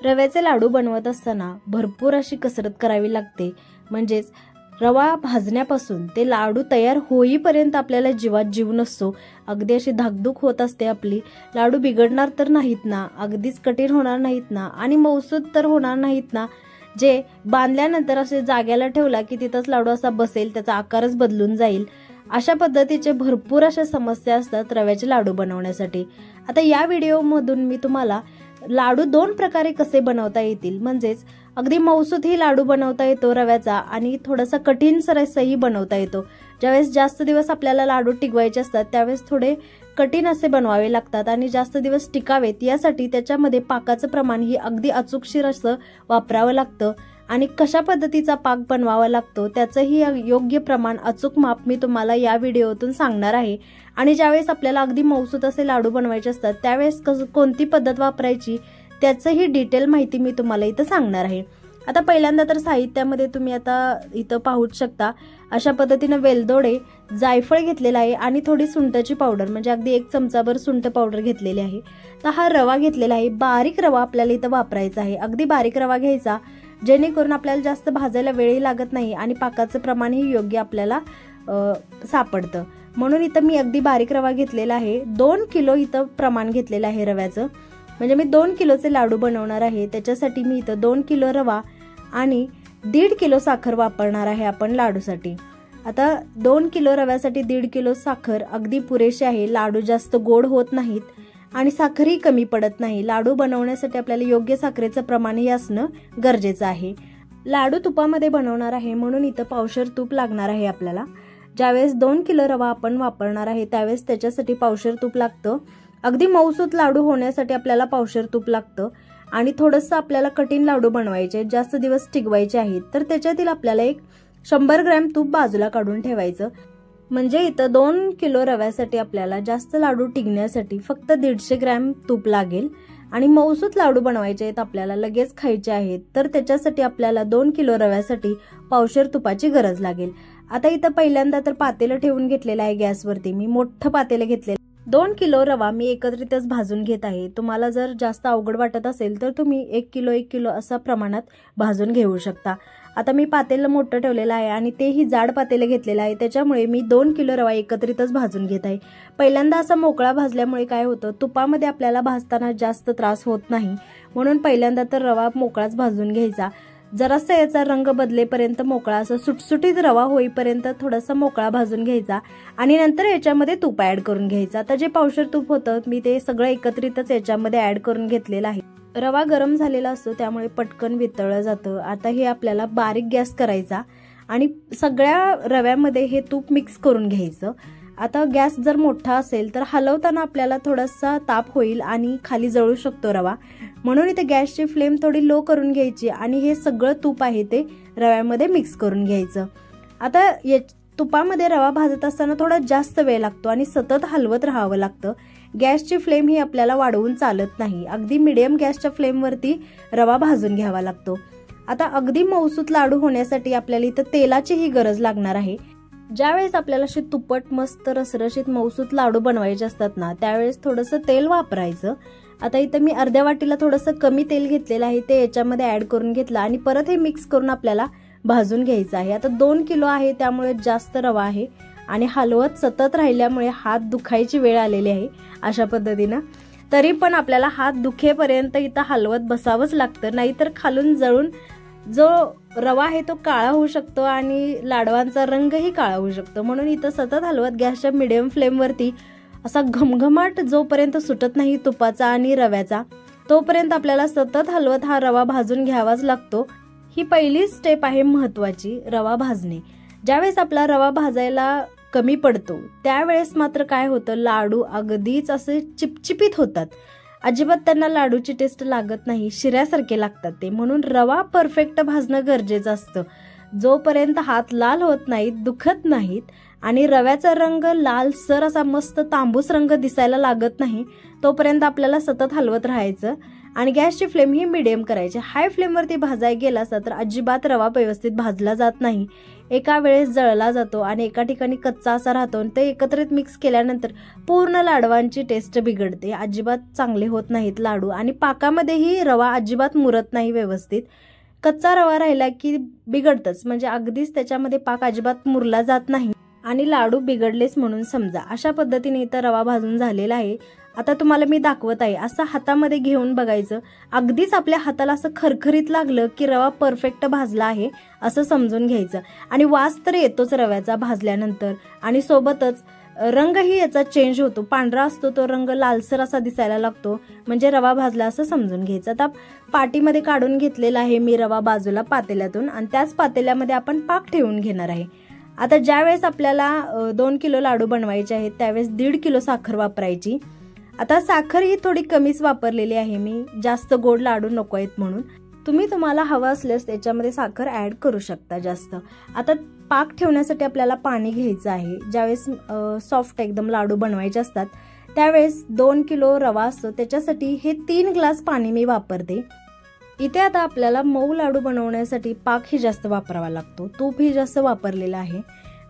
रव्याचे लाडू बनवत असताना भरपूर अशी कसरत करावी लागते। म्हणजेच रवा भाजण्यापासून ते लाडू तयार होईपर्यंत आपल्याला जीवात जीव नसतो। अगदी अशी धाकधूक होत असते आपली, लाडू बिघडणार तर नाहीत ना, अगदीच कठीण होणार नाहीत ना आणि मऊसूद तर होणार नाहीत ना, जे बांधल्यानंतर असे जाग्याला ठेवला की तिथंच लाडू असा बसेल, त्याचा आकारच बदलून जाईल। अशा पद्धतीचे भरपूर अशा समस्या असतात रव्याचे लाडू बनवण्यासाठी। आता या व्हिडिओमधून मी तुम्हाला लाडू दोन प्रकारे कसे बनवता येतील, म्हणजेच अगदी मऊसूदही लाडू बनवता येतो रव्याचा आणि थोडासा कठीण सरसही बनवता येतो। ज्यावेळेस जास्त दिवस आपल्याला लाडू टिकवायचे असतात त्यावेळेस थोडे कठीण असे बनवावे लागतात आणि जास्त दिवस टिकावेत यासाठी त्याच्यामध्ये पाकाचं प्रमाण ही अगदी अचूकशीर असं वापरावं लागतं आणि कशा पद्धतीचा पाक बनवावा लागतो त्याचंही योग्य प्रमाण अचूक माप मी तुम्हाला या व्हिडिओतून सांगणार आहे। आणि ज्यावेळेस आपल्याला अगदी मऊसूद असे लाडू बनवायचे असतात त्यावेळेस कोणती पद्धत वापरायची त्याचंही डिटेल माहिती मी तुम्हाला इथं सांगणार आहे। आता पहिल्यांदा तर साहित्यामध्ये तुम्ही आता इथं पाहूच शकता, अशा पद्धतीने वेलदोडे, जायफळ घेतलेला आहे आणि थोडी सुंठाची पावडर, म्हणजे अगदी 1 चमचाभर सुंठ पावडर घेतलेली आहे। तर हा रवा घेतलेला आहे, बारीक रवा आपल्याला इथं वापरायचा आहे। अगदी बारीक रवा घ्यायचा जेणेकरून आपल्याला जास्त भाजायला वेळही लागत नाही आणि पाकाचं प्रमाणही योग्य आपल्याला सापडतं। म्हणून इथं मी अगदी बारीक रवा घेतलेला आहे। 2 किलो इथं प्रमाण घेतलेलं आहे रव्याचं, म्हणजे मी 2 किलोचे लाडू बनवणार आहे। त्याच्यासाठी मी इथं 2 किलो रवा आणि 1.5 किलो साखर वापरणार आहे आपण लाडूसाठी। आता 2 किलो रव्यासाठी 1.5 किलो साखर अगदी पुरेशी आहे। लाडू जास्त गोड होत नाहीत आणि साखरही कमी पडत नाही। लाडू बनवण्यासाठी आपल्याला योग्य साखरेचं प्रमाणही असणं गरजेचं आहे। लाडू तुपामध्ये बनवणार आहे म्हणून इथं पावशेर तूप लागणार आहे आपल्याला। ज्यावेळेस 2 किलो रवा आपण वापरणार आहे त्यावेळेस त्याच्यासाठी पावशेर तूप लागतं। अगदी मऊसूद लाडू होण्यासाठी आपल्याला पावशेर तूप लागतं आणि थोडंसं आपल्याला कठीण लाडू बनवायचे, जास्त दिवस टिकवायचे आहेत तर त्याच्यातील आपल्याला 100 ग्रॅम तूप बाजूला काढून ठेवायचं। म्हणजे इथं 2 किलो रव्यासाठी आपल्याला जास्त लाडू टिकण्यासाठी फक्त 150 ग्रॅम तूप लागेल आणि मऊसूद लाडू बनवायचे आहेत आपल्याला, लगेच खायचे आहेत तर त्याच्यासाठी आपल्याला 2 किलो रव्यासाठी पावशेर तुपाची गरज लागेल। आता इथं पहिल्यांदा तर पातेलं ठेवून घेतलेलं आहे गॅसवरती, मी मोठं पातेलं घेतलेलं। 2 किलो रवा मी एकत्रितच भाजून घेत आहे। तुम्हाला जर जास्त अवघड वाटत असेल तर तुम्ही 1 किलो असा प्रमाणात भाजून घेऊ शकता। आता मी पातेलं मोठं ठेवलेलं आहे आणि तेही जाड पातेलं घेतलेलं आहे, त्याच्यामुळे मी 2 किलो रवा एकत्रितच भाजून घेत आहे। पहिल्यांदा असा मोकळा भाजल्यामुळे काय होतं, तुपामध्ये आपल्याला भाजताना जास्त त्रास होत नाही, म्हणून पहिल्यांदा तर रवा मोकळाच भाजून घ्यायचा। जरासा याचा रंग बदलेपर्यंत मोकळा, असं सुटसुटीत रवा होईपर्यंत थोडासा मोकळा भाजून घ्यायचा आणि नंतर याच्यामध्ये तूप ऍड करून घ्यायचा। आता जे पावशेर तूप होतं मी ते सगळं एकत्रितच याच्यामध्ये ऍड करून घेतलेलं आहे। रवा गरम झालेला असतो त्यामुळे पटकन वितळलं जातं। आता हे आपल्याला बारीक गॅस करायचा आणि सगळ्या रव्यामध्ये हे तूप मिक्स करून घ्यायचं। आता गॅस जर मोठा असेल तर हलवताना आपल्याला थोडासा ताप होईल आणि खाली जळू शकतो रवा, म्हणून इथे गॅसची फ्लेम थोडी लो करून घ्यायची आणि हे सगळं तूप आहे ते रव्यामध्ये मिक्स करून घ्यायचं। आता तुपामध्ये रवा भाजत असताना थोडा जास्त वेळ लागतो आणि सतत हलवत राहावं लागतं। गॅसची फ्लेम ही आपल्याला वाढवून चालत नाही, अगदी मीडियम गॅसच्या फ्लेमवरती रवा भाजून घ्यावा लागतो। आता अगदी मऊसूद लाडू होण्यासाठी आपल्याला इथं तेलाचीही गरज लागणार आहे। ज्यावेळेस आपल्याला अशी तुपट मस्त रसरशीत मऊसूद लाडू बनवायचे असतात ना त्यावेळेस थोडंसं तेल वापरायचं। आता इथं मी अर्ध्या वाटीला थोडंसं कमी तेल घेतलेलं आहे, ते याच्यामध्ये ऍड करून घेतलं आणि परत हे मिक्स करून आपल्याला भाजून घ्यायचं आहे। आता 2 किलो आहे त्यामुळे जास्त रवा आहे आणि हलवत सतत राहिल्यामुळे हात दुखायची वेळ आलेली आहे अशा पद्धतीनं। तरी पण आपल्याला हात दुखेपर्यंत इथं हलवत बसावंच लागतं, नाहीतर खालून जळून जो रवा आहे तो काळा होऊ शकतो आणि लाडवांचा रंगही काळा होऊ शकतो। म्हणून इथं सतत हलवत गॅसच्या मीडियम फ्लेमवरती असा घमघमाट जोपर्यंत सुटत नाही तुपाचा आणि रव्याचा तोपर्यंत आपल्याला सतत हलवत हा रवा भाजून घ्यावाच लागतो। ही पहिली स्टेप आहे महत्वाची, रवा भाजणे। ज्यावेळेस आपला रवा भाजायला कमी पडतो त्यावेळेस मात्र काय होतं, लाडू अगदीच असे चिपचिपीत होतात, अजिबात त्यांना लाडूची टेस्ट लागत नाही, शिऱ्यासारखे लागतात ते। म्हणून रवा परफेक्ट भाजणं गरजेचं असतं। जोपर्यंत हात लाल होत नाहीत, दुखत नाहीत आणि रव्याचा रंग लालसर असा मस्त तांबूस रंग दिसायला लागत नाही तोपर्यंत आपल्याला सतत हलवत राहायचं आणि गॅसची फ्लेम ही मीडियम करायची। हाय फ्लेमवरती भाजायला गेला असता तर अजिबात रवा व्यवस्थित भाजला जात नाही। एका वेळेस जळला जातो आणि एका ठिकाणी कच्चा असा राहतो. ते एकत्रित मिक्स केल्यानंतर पूर्ण लाडवांची टेस्ट बिघडते, अजिबात चांगले होत नाहीत लाडू. आणि पाकामध्येही रवा अजिबात मुरत नाही व्यवस्थित. कच्चा रवा राहिला की बिघडतच, म्हणजे अगदीच त्याच्यामध्ये पाक अजिबात मुरला जात नाही आणि लाडू बिघडलेच म्हणून समजा. अशा पद्धतीने इथं रवा भाजून झालेला आहे. आता तुम्हाला मी दाखवत आहे, असं हातामध्ये घेऊन बघायचं. अगदीच आपल्या हाताला असं खरखरीत लागलं की रवा परफेक्ट भाजला आहे असं समजून घ्यायचं. आणि वास तर येतोच रव्याचा भाजल्यानंतर. आणि सोबतच रंगही याचा चेंज होतो, पांढरा असतो तो रंग लालसर असा दिसायला लागतो, म्हणजे रवा भाजला असं समजून घ्यायचं. आता पाटीमध्ये काढून घेतलेला आहे मी रवा बाजूला पातेल्यातून, आणि त्याच पातेल्यामध्ये आपण पाक ठेवून घेणार आहे. आता ज्यावेळेस आपल्याला 2 किलो लाडू बनवायचे आहेत त्यावेळेस 1.5 किलो साखर वापरायची. आता साखर ही थोडी कमीच वापरलेली आहे मी, जास्त गोड लाडू नको आहेत म्हणून. तुम्हाला हवं असल्यास त्याच्यामध्ये साखर ऍड करू शकता जास्त. आता पाक ठेवण्यासाठी आपल्याला पाणी घ्यायचं आहे. ज्यावेळेस सॉफ्ट एकदम लाडू बनवायचे असतात त्यावेळेस 2 किलो रवा असतो, त्याच्यासाठी हे 3 ग्लास पाणी मी वापरते. इथे आता आपल्याला मऊ लाडू बनवण्यासाठी पाकही जास्त वापरावा लागतो, तूपही जास्त वापरलेलं आहे.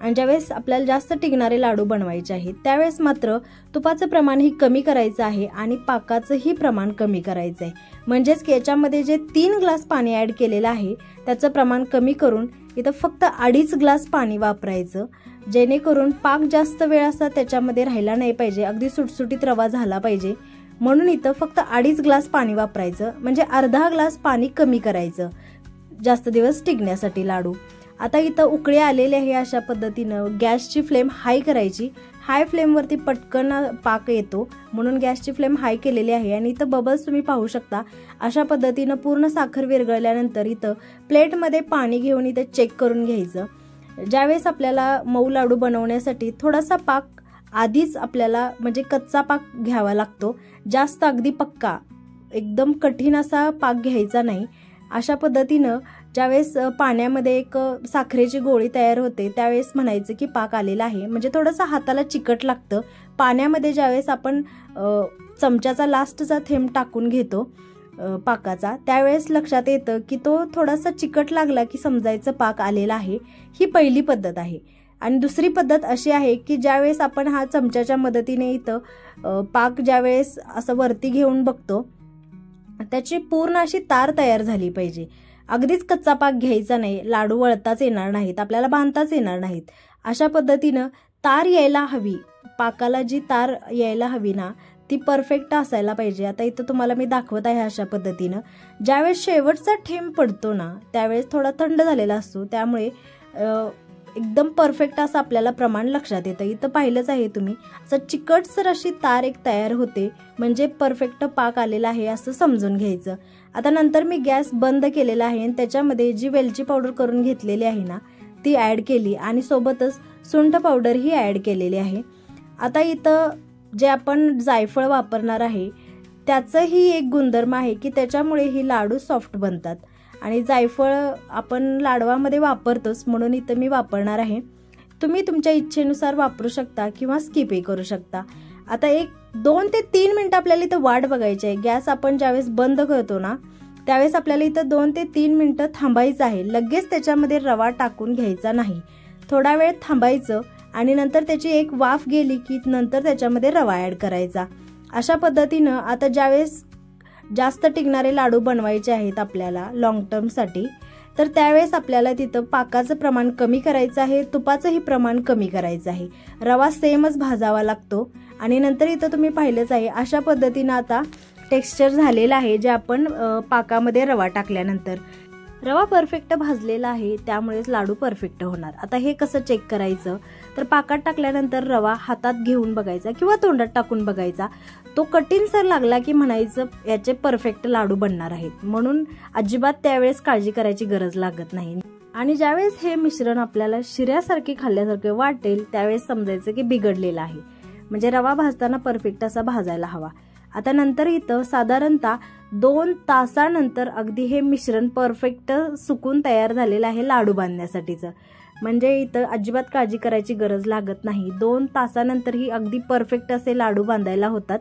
आणि ज्यावेळेस आपल्याला जास्त टिकणारे लाडू बनवायचे आहेत त्यावेळेस मात्र तुपाचं प्रमाणही कमी करायचं आहे आणि पाकाचंही प्रमाण कमी करायचं आहे. म्हणजेच की याच्यामध्ये जे 3 ग्लास पाणी ऍड केलेलं आहे त्याचं प्रमाण कमी करून इथं फक्त 2.5 ग्लास पाणी वापरायचं, जेणेकरून पाक जास्त वेळ असा त्याच्यामध्ये राहिला नाही पाहिजे, अगदी सुटसुटीत रवा झाला पाहिजे. म्हणून इथं फक्त 2.5 ग्लास पाणी वापरायचं, म्हणजे अर्धा ग्लास पाणी कमी करायचं जास्त दिवस टिकण्यासाठी लाडू. आता इथं उकळी आलेली आहे. अशा पद्धतीनं गॅसची फ्लेम हाय करायची. हाय फ्लेमवरती पटकन पाक येतो म्हणून गॅसची फ्लेम हाय केलेली आहे. आणि इथं बबल्स तुम्ही पाहू शकता. अशा पद्धतीनं पूर्ण साखर विरघळल्यानंतर इथं प्लेटमध्ये पाणी घेऊन इथं चेक करून घ्यायचं. ज्यावेळेस आपल्याला मऊ लाडू बनवण्यासाठी थोडासा पाक आधीच आपल्याला म्हणजे कच्चा पाक घ्यावा लागतो, जास्त अगदी पक्का एकदम कठीण असा पाक घ्यायचा नाही. अशा पद्धतीनं ज्यावेळेस पाण्यामध्ये एक साखरेची गोळी तयार होते त्यावेळेस म्हणायचं की पाक आलेला आहे, म्हणजे थोडंसं हाताला चिकट लागतं. पाण्यामध्ये ज्यावेळेस आपण चमच्याचा लास्टचा थेंब टाकून घेतो पाकाचा त्यावेळेस लक्षात येतं की तो थोडासा चिकट लागला की समजायचं पाक आलेला आहे. ही पहिली पद्धत आहे. आणि दुसरी पद्धत अशी आहे की ज्यावेळेस आपण हा चमच्याच्या मदतीने इथं पाक ज्यावेळेस असं वरती घेऊन बघतो त्याची पूर्ण अशी तार तयार झाली पाहिजे. अगदीच कच्चा पाक घ्यायचा नाही, लाडू वळताच येणार नाहीत, आपल्याला बांधताच येणार नाहीत. अशा पद्धतीनं तार यायला हवी, पाकाला जी तार यायला हवी ना ती परफेक्ट असायला पाहिजे. आता इथं तुम्हाला मी दाखवत आहे अशा पद्धतीनं. ज्यावेळेस शेवटचा थेंब पडतो ना त्यावेळेस थोडा थंड झालेला असतो, त्यामुळे एकदम परफेक्ट असं आपल्याला प्रमाण लक्षात येतं. इथं पाहिलंच आहे तुम्ही, असं चिकटसर अशी तार एक तयार होते, म्हणजे परफेक्ट पाक आलेला आहे असं समजून घ्यायचं. आता नंतर मी गॅस बंद केलेला आहे आणि त्याच्यामध्ये जी वेलची पावडर करून घेतलेली आहे ना ती ऍड केली आणि सोबतच सुंठ पावडर ही ऍड केलेली आहे. आता इथं जे आपण जायफळ वापरणार आहे त्याचंही एक गुणधर्म आहे की त्याच्यामुळे ही लाडू सॉफ्ट बनतात. आणि जायफळ आपण लाडवामध्ये वापरतोच म्हणून इथं मी वापरणार आहे. तुम्ही तुमच्या इच्छेनुसार वापरू शकता किंवा स्किपही करू शकता. आता 2 ते 3 मिनिटं आपल्याला इथं वाट बघायची आहे. गॅस आपण ज्यावेळेस बंद करतो ना त्यावेळेस आपल्याला इथं 2 ते 3 मिनिटं थांबायचं आहे. लगेच त्याच्यामध्ये रवा टाकून घ्यायचा नाही, थोडा वेळ थांबायचं आणि नंतर त्याची एक वाफ गेली की नंतर त्याच्यामध्ये रवा ऍड करायचा. अशा पद्धतीनं आता ज्यावेळेस जास्त टिकणारे लाडू बनवायचे आहेत आपल्याला लॉंग टर्मसाठी तर त्यावेळेस आपल्याला तिथं पाकाचं प्रमाण कमी करायचं आहे, तुपाचंही प्रमाण कमी करायचं आहे. रवा सेमच भाजावा लागतो. आणि नंतर इथं तुम्ही पाहिलंच आहे अशा पद्धतीनं आता टेक्स्चर झालेलं आहे जे आपण पाकामध्ये रवा टाकल्यानंतर. रवा परफेक्ट भाजलेला आहे त्यामुळेच लाडू परफेक्ट होणार. आता हे कसं चेक करायचं तर पाकात टाकल्यानंतर रवा हातात घेऊन बघायचा किंवा तोंडात टाकून बघायचा. तो कठीणसर लागला की म्हणायचं याचे परफेक्ट लाडू बनणार आहेत, म्हणून अजिबात त्यावेळेस काळजी करायची गरज लागत नाही. आणि ज्यावेळेस हे मिश्रण आपल्याला शिऱ्यासारखे खाल्ल्यासारखे वाटेल त्यावेळेस समजायचं की बिघडलेलं आहे, म्हणजे रवा भाजताना परफेक्ट असा भाजायला हवा. आता नंतर इथं साधारणतः 2 तासानंतर अगदी हे मिश्रण परफेक्ट सुकून तयार झालेलं आहे लाडू बांधण्यासाठीचं, म्हणजे इथं अजिबात काळजी करायची गरज लागत नाही. 2 तासानंतर ही अगदी परफेक्ट असे लाडू बांधायला होतात.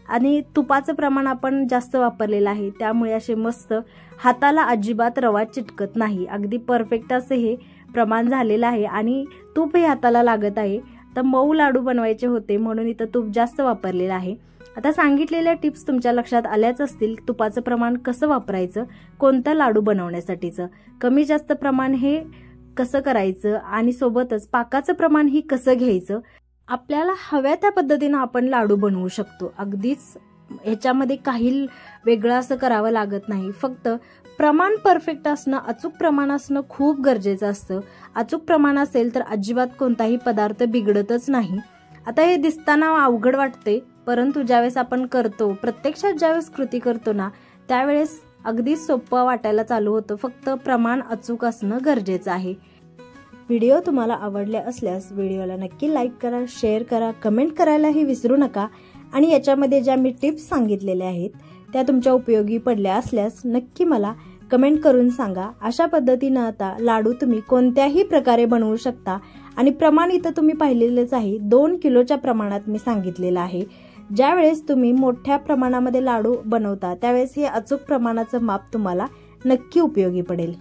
आणि तुपाचं प्रमाण आपण जास्त वापरलेलं आहे त्यामुळे असे मस्त हाताला अजिबात रवा चिटकत नाही, अगदी परफेक्ट असे हे प्रमाण झालेलं आहे आणि तूपही हाताला लागत आहे. तर मऊ लाडू बनवायचे होते म्हणून इथं तूप जास्त वापरलेलं आहे. आता सांगितलेल्या टिप्स तुमच्या लक्षात आल्याच असतील. तुपाचं प्रमाण कसं वापरायचं, कोणता लाडू बनवण्यासाठीचं, कमी जास्त प्रमाण हे कसं करायचं आणि सोबतच पाकाचं प्रमाण ही कसं घ्यायचं. आपल्याला हव्या त्या पद्धतीनं आपण लाडू बनवू शकतो. अगदीच ह्याच्यामध्ये काही वेगळं असं करावं लागत नाही. फक्त प्रमाण परफेक्ट असणं, अचूक प्रमाण असणं खूप गरजेचं असतं. अचूक प्रमाण असेल तर अजिबात कोणताही पदार्थ बिघडतच नाही. आता हे दिसताना अवघड वाटते, परंतु ज्यावेळेस आपण करतो, प्रत्यक्षात ज्यावेळेस कृती करतो ना, त्यावेळेस अगदी सोपं वाटायला चालू होतं. फक्त प्रमाण अचूक असणं गरजेचं आहे. व्हिडिओ तुम्हाला आवडले असल्यास व्हिडिओला नक्की लाईक करा, शेअर करा, कमेंट करायलाही विसरू नका. आणि याच्यामध्ये ज्या मी टिप्स सांगितलेल्या आहेत त्या तुमच्या उपयोगी पडल्या असल्यास नक्की मला कमेंट करून सांगा. अशा पद्धतीनं आता लाडू तुम्ही कोणत्याही प्रकारे बनवू शकता. आणि प्रमाण इथं तुम्ही पाहिलेलंच आहे, 2 किलोच्या प्रमाणात मी सांगितलेलं आहे. ज्यावेळेस तुम्ही मोठ्या प्रमाणामध्ये लाडू बनवता त्यावेळेस हे अचूक प्रमाणाचं माप तुम्हाला नक्की उपयोगी पडेल.